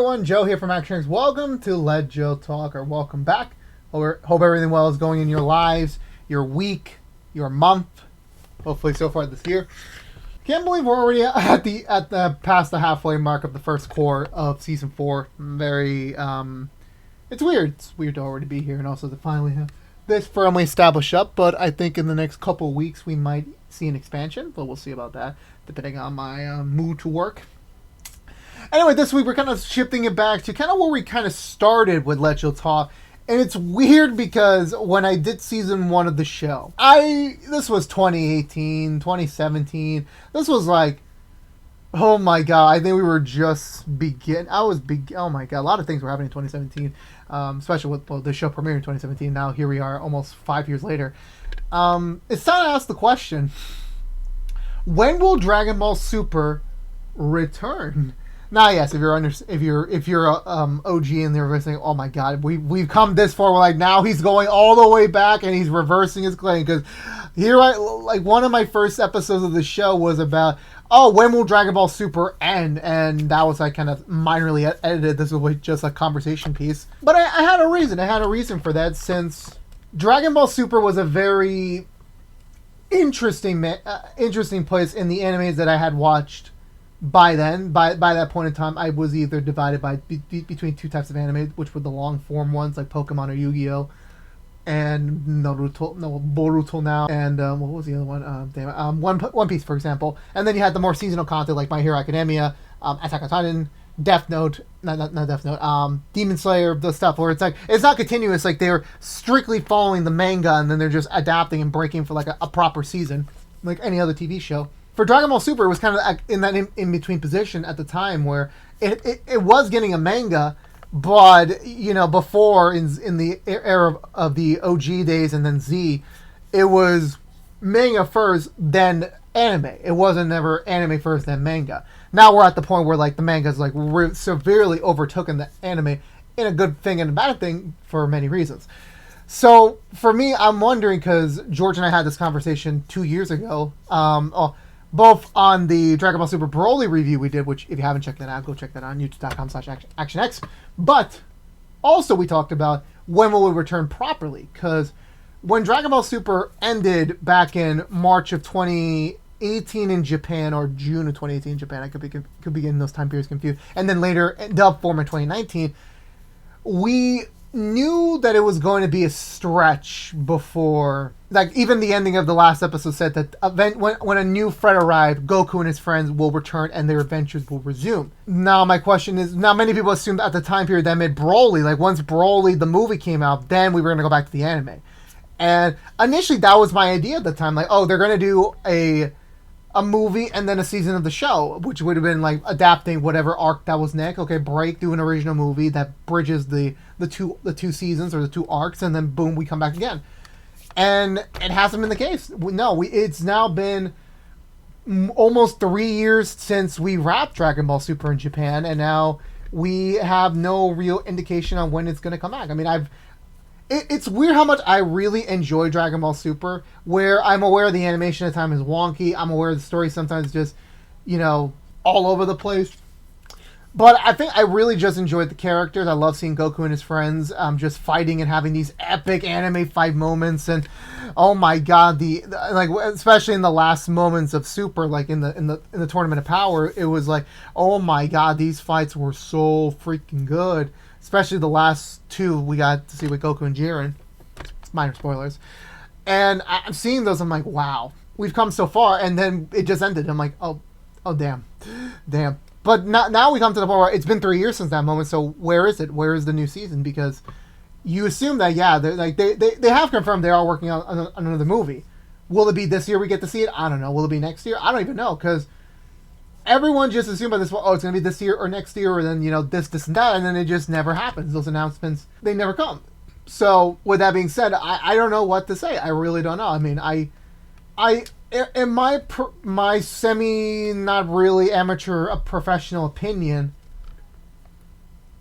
everyone, Joe here from Action X. Welcome to Let Joe Talk, or welcome back. Hope everything well is going in your lives, your week, your month, hopefully so far this year. Can't believe we're already at the past the halfway mark of the first quarter of season 4. Very it's weird. It's weird to already be here and also to finally have this firmly established up, but I think in the next couple of weeks we might see an expansion, but we'll see about that depending on my mood to work. Anyway, this week we're kind of shifting it back to kind of where we kind of started with Let Joe Talk. And it's weird because when I did season 1 of the show, this was 2018, 2017. This was like, oh my god, I think we were just oh my god, a lot of things were happening in 2017. Especially with the show premiering in 2017. Now here we are almost 5 years later. It's time to ask the question, when will Dragon Ball Super return? Now, yes, if you're a OG and they're saying, "Oh my God, we've come this far," we're like, now he's going all the way back and he's reversing his claim, because here, like one of my first episodes of the show was about, when will Dragon Ball Super end? And that was like kind of minorly edited. This was just a conversation piece, but I had a reason. I had a reason for that, since Dragon Ball Super was a very interesting place in the animes that I had watched. By then, by that point in time, I was either divided between two types of anime, which were the long form ones like Pokemon or Yu-Gi-Oh, and Boruto now, and what was the other one? One Piece, for example. And then you had the more seasonal content like My Hero Academia, Attack on Titan, Death Note, not Death Note, Demon Slayer, the stuff where it's like it's not continuous, like they're strictly following the manga and then they're just adapting and breaking for like a proper season, like any other TV show. For Dragon Ball Super, it was kind of in that in-between position at the time where it was getting a manga, but, before, in the era of the OG days and then Z, it was manga first, then anime. It wasn't never anime first, then manga. Now we're at the point where, like, the manga's, like, severely overtaken the anime, in a good thing and a bad thing for many reasons. So, for me, I'm wondering, because George and I had this conversation 2 years ago, both on the Dragon Ball Super Broly review we did, which if you haven't checked that out, go check that out on youtube.com/actionx. But also we talked about when will we return properly, because when Dragon Ball Super ended back in March of 2018 in Japan, or June of 2018 in Japan, I could be getting those time periods confused, and then later dub form in 2019, we knew that it was going to be a stretch before, like, even the ending of the last episode said that when a new threat arrived, Goku and his friends will return and their adventures will resume. Now my question is, now many people assumed at the time period that made Broly, like once Broly the movie came out, then we were going to go back to the anime. And initially that was my idea at the time, like, they're going to do a movie and then a season of the show, which would have been like adapting whatever arc that was next. Okay, break, do an original movie that bridges the two seasons or the two arcs, and then boom, we come back again. And it hasn't been the case. No, it's now been almost 3 years since we wrapped Dragon Ball Super in Japan, and now we have no real indication on when it's going to come back. I mean, it's weird how much I really enjoy Dragon Ball Super, where I'm aware the animation at the time is wonky. I'm aware the story sometimes just, all over the place. But I think I really just enjoyed the characters. I love seeing Goku and his friends just fighting and having these epic anime fight moments. And oh my god, like especially in the last moments of Super, like in the Tournament of Power, it was like, oh my god, these fights were so freaking good. Especially the last two we got to see with Goku and Jiren. Minor spoilers. And I'm seeing those, I'm like, wow, we've come so far. And then it just ended. I'm like, oh damn. But now we come to the point where it's been 3 years since that moment, so where is it? Where is the new season? Because you assume that, they have confirmed they are working on another movie. Will it be this year we get to see it? I don't know. Will it be next year? I don't even know, because everyone just assumed by this point, it's going to be this year or next year, or then, this and that, and then it just never happens. Those announcements, they never come. So, with that being said, I don't know what to say. I really don't know. I mean, in my semi, not really amateur, professional opinion,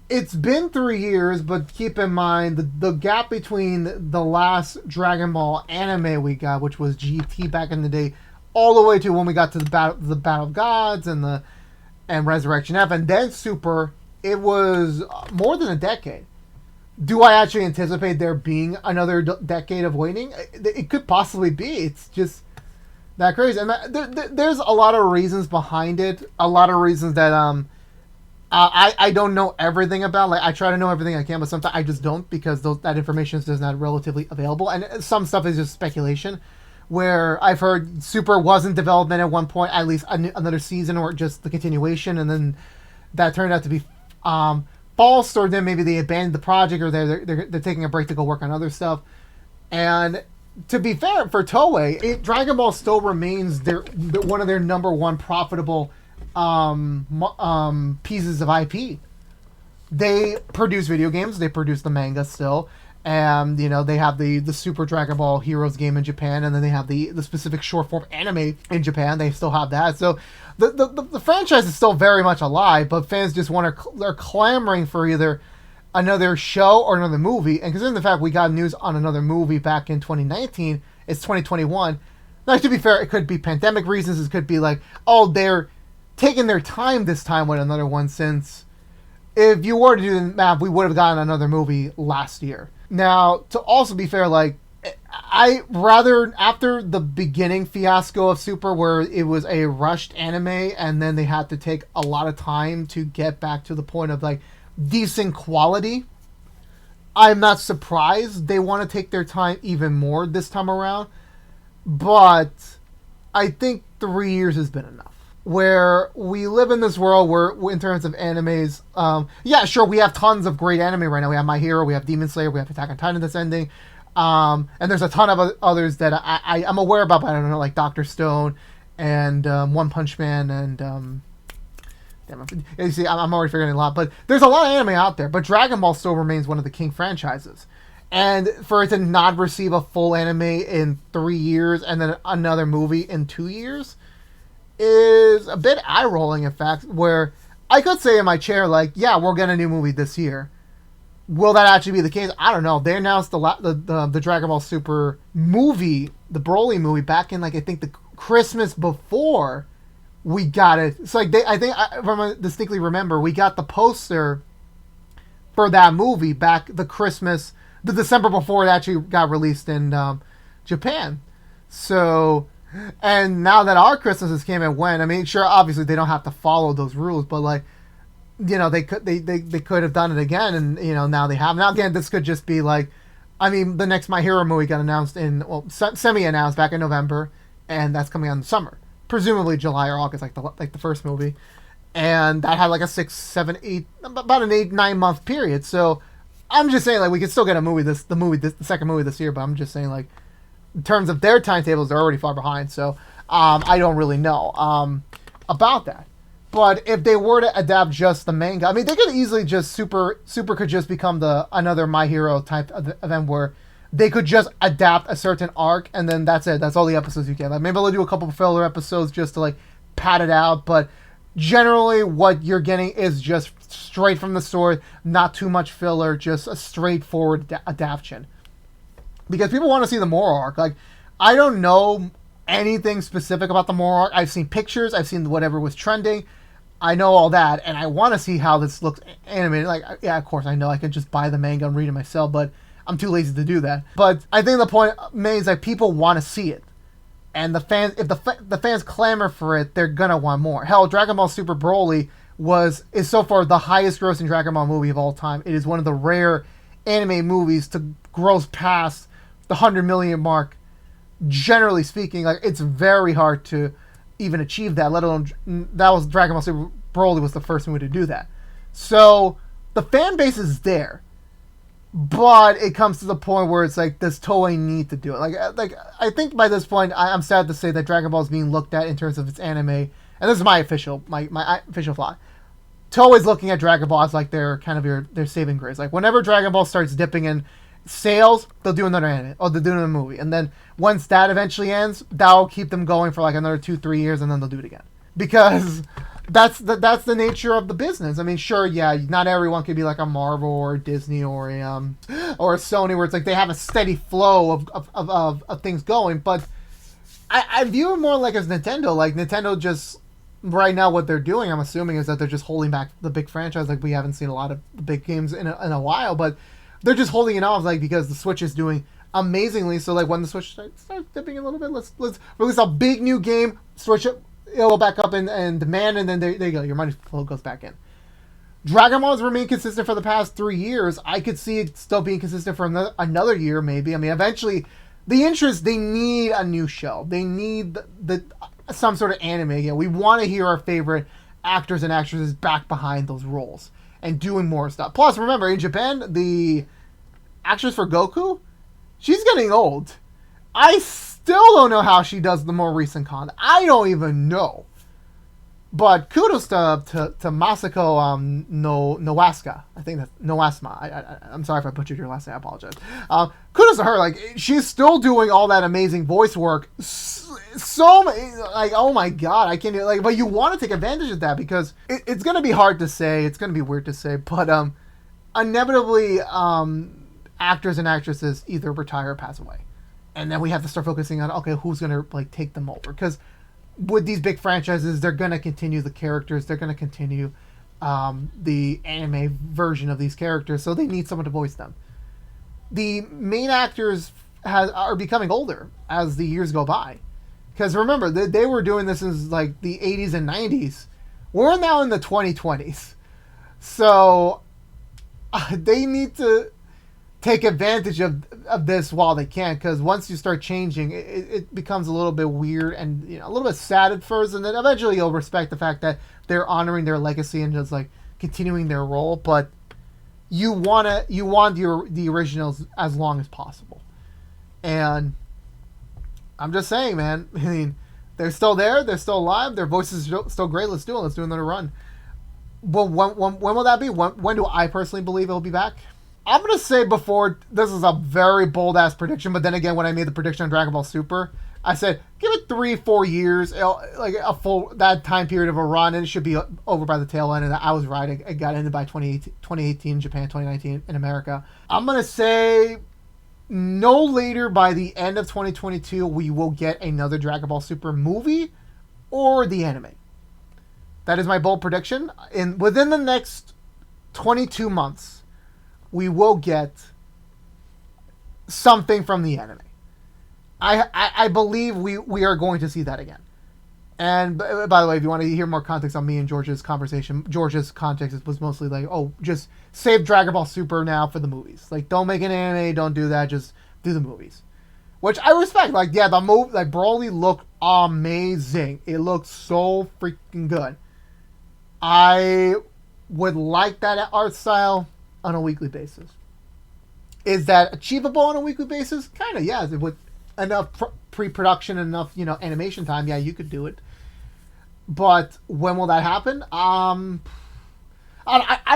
it's been 3 years, but keep in mind the gap between the last Dragon Ball anime we got, which was GT back in the day, all the way to when we got to the Battle of Gods and Resurrection F, and then Super, it was more than a decade. Do I actually anticipate there being another decade of waiting? It could possibly be. It's just that crazy. And there's a lot of reasons behind it. A lot of reasons that I don't know everything about. Like I try to know everything I can, but sometimes I just don't because that information is just not relatively available. And some stuff is just speculation. Where I've heard Super was in development at one point, at least another season or just the continuation, and then that turned out to be false, or then maybe they abandoned the project, or they're taking a break to go work on other stuff. And to be fair, for Toei, Dragon Ball still remains one of their number one profitable pieces of IP. They produce video games, they produce the manga still, and they have the Super Dragon Ball Heroes game in Japan, and then they have the specific short form anime in Japan. They still have that, so the franchise is still very much alive. But fans just they're clamoring for either another show or another movie. And considering the fact we got news on another movie back in 2019, it's 2021. Now, to be fair, it could be pandemic reasons. It could be like, oh, they're taking their time this time with another one, since if you were to do the math, we would have gotten another movie last year. Now, to also be fair, like, I rather, after the beginning fiasco of Super, where it was a rushed anime and then they had to take a lot of time to get back to the point of, like, decent quality, I'm not surprised they want to take their time even more this time around. But I think 3 years has been enough. Where we live in this world where, in terms of animes, yeah, sure, we have tons of great anime right now. We have My Hero, we have Demon Slayer, we have Attack on Titan that's ending, and there's a ton of others that I'm aware about, but I don't know, like Dr. Stone and One Punch Man and damn, you see, I'm already forgetting a lot, but there's a lot of anime out there. But Dragon Ball still remains one of the king franchises, and for it to not receive a full anime in 3 years and then another movie in 2 years is a bit eye-rolling, in fact, where I could say in my chair, like, yeah, we'll get a new movie this year. Will that actually be the case? I don't know. They announced the Dragon Ball Super movie, the Broly movie, back in, like, I think the Christmas before we got it. It's like, I distinctly remember, we got the poster for that movie back the December before it actually got released in Japan. So... And now that our Christmases came and went, I mean, sure, obviously they don't have to follow those rules, but like, they could have done it again, and now they have. Now again, this could just be like, I mean, the next My Hero movie got announced semi-announced back in November, and that's coming out in the summer, presumably July or August, like the first movie, and that had like a 6, 7, 8, about an 8-9 month period. So I'm just saying, like, we could still get the second movie this year, but I'm just saying, like, in terms of their timetables, they're already far behind, so I don't really know about that. But if they were to adapt just the manga, I mean, they could easily just Super could just become another My Hero type of event where they could just adapt a certain arc, and then that's it. That's all the episodes you get. Like, maybe they'll do a couple of filler episodes just to, like, pad it out, but generally what you're getting is just straight from the story, not too much filler, just a straightforward adaptation. Because people want to see the Moro arc. Like, I don't know anything specific about the Moro arc. I've seen pictures. I've seen whatever was trending. I know all that, and I want to see how this looks animated. Like, yeah, of course, I know I can just buy the manga and read it myself, but I'm too lazy to do that. But I think the point is that people want to see it. And the fans, if the fans clamor for it, they're going to want more. Hell, Dragon Ball Super Broly is so far the highest grossing Dragon Ball movie of all time. It is one of the rare anime movies to gross past the 100 million mark. Generally speaking, like, it's very hard to even achieve that, let alone Dragon Ball Super Broly was the first movie to do that. So the fan base is there, but it comes to the point where it's like, does Toei need to do it? Like I think by this point, I'm sad to say that Dragon Ball is being looked at in terms of its anime, and this is my official thought. Toei's looking at Dragon Ball as like their kind of their saving grace. Like, whenever Dragon Ball starts dipping in sales, they'll do another anime, or they'll do another movie, and then once that eventually ends, that'll keep them going for like another 2-3 years, and then they'll do it again, because that's the nature of the business. I mean, sure, yeah, not everyone could be like a Marvel or Disney or a Sony, where it's like they have a steady flow of things going, but I view it more like as Nintendo. Like, Nintendo just right now what they're doing, I'm assuming, is that they're just holding back the big franchise. Like, we haven't seen a lot of the big games in a while, but they're just holding it off, like, because the Switch is doing amazingly. So, like, when the Switch starts dipping a little bit, let's release a big new game, Switch it, it'll go back up and demand, and then there you go, your money flow goes back in. Dragon Ball has remained consistent for the past 3 years. I could see it still being consistent for another year, maybe. I mean, eventually, the interest, they need a new show. They need some sort of anime again. We want to hear our favorite actors and actresses back behind those roles and doing more stuff. Plus, remember, in Japan, the actress for Goku, she's getting old. I still don't know how she does the more recent content. I don't even know. But kudos to Masako Nowasuka. I think that's Nowasma. I'm sorry if I butchered your last name. I apologize. Kudos to her. Like, she's still doing all that amazing voice work. So like, oh my god, I can't do it. Like, but you want to take advantage of that because it's gonna be hard to say. It's gonna be weird to say, but inevitably, actors and actresses either retire or pass away, and then we have to start focusing on, okay, who's gonna like take them over, because with these big franchises, they're going to continue the characters. They're going to continue the anime version of these characters, so they need someone to voice them. The main actors are becoming older as the years go by. Because remember, they were doing this in like the 80s and 90s. We're now in the 2020s. So they need to take advantage of this while they can, because once you start changing, it becomes a little bit weird and, you know, a little bit sad at first, and then eventually you'll respect the fact that they're honoring their legacy and just like continuing their role. But you want the originals as long as possible. And I'm just saying, man, I mean, they're still there, they're still alive, their voices are still great. Let's do another run. Well, when will that be? When do I personally believe it'll be back? I'm going to say before, this is a very bold-ass prediction, but then again, when I made the prediction on Dragon Ball Super, I said, give it 3-4 years, like a full, that time period of a run, and it should be over by the tail end, and I was right. It got ended by 2018 in Japan, 2019 in America. I'm going to say no later by the end of 2022, we will get another Dragon Ball Super movie or the anime. That is my bold prediction. Within the next 22 months, we will get something from the anime. I believe we are going to see that again. And by the way, if you want to hear more context on me and George's conversation, George's context was mostly like, oh, just save Dragon Ball Super now for the movies. Like, don't make an anime, don't do that, just do the movies. Which I respect. Like, yeah, the movie, like, Broly looked amazing. It looked so freaking good. I would like that art style on a weekly basis. Is that achievable on a weekly basis? Kind of, yeah. With enough pre-production, enough, you know, animation time, yeah, you could do it. But when will that happen? I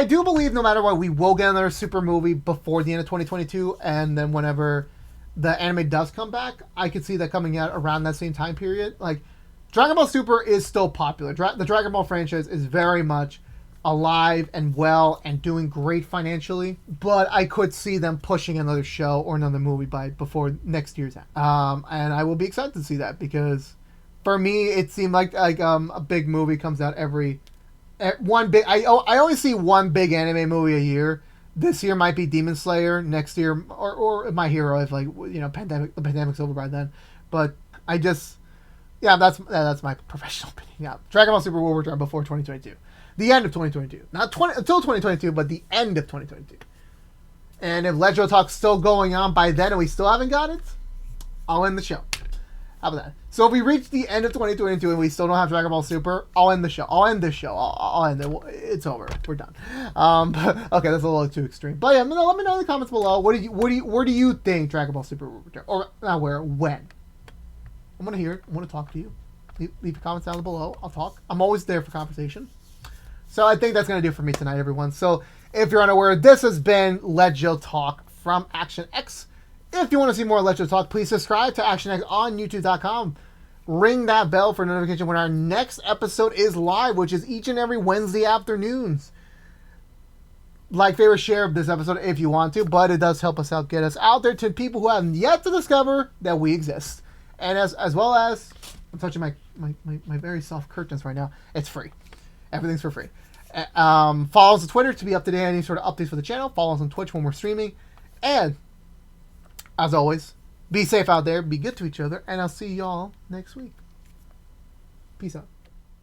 do believe no matter what, we will get another Super movie before the end of 2022, and then whenever the anime does come back, I could see that coming out around that same time period. Like, Dragon Ball Super is still popular. The Dragon Ball franchise is very much alive and well and doing great financially, but I could see them pushing another show or another movie before next year's end. And I will be excited to see that, because for me it seemed like a big movie comes out one big. I only see one big anime movie a year. This year might be Demon Slayer. Next year or My Hero, if, like, you know, the pandemic's over by then. But I just, yeah, that's my professional opinion. Yeah, Dragon Ball Super will return before 2022. The end of 2022. Not until 2022, but the end of 2022. And if Ledger Talk's still going on by then and we still haven't got it, I'll end the show. How about that? So if we reach the end of 2022 and we still don't have Dragon Ball Super, I'll end the show. I'll end this show. I'll end it. It's over. We're done. Okay, that's a little too extreme. But yeah, let me know in the comments below. Where do you think Dragon Ball Super will return? Or not where? When? I want to hear it. I want to talk to you. Leave your comments down below. I'll talk. I'm always there for conversation. So I think that's going to do it for me tonight, everyone. So if you're unaware, this has been Let Joe Talk from Action X. If you want to see more Let Joe Talk, please subscribe to Action X on YouTube.com. Ring that bell for notification when our next episode is live, which is each and every Wednesday afternoons. Like, favorite, share of this episode if you want to, but it does help us out, get us out there to people who have yet to discover that we exist. And as well as I'm touching my very soft curtains right now. It's free. Everything's for free. Follow us on Twitter to be up to date on any sort of updates for the channel. Follow us on Twitch when we're streaming. And, as always, be safe out there. Be good to each other. And I'll see y'all next week. Peace out.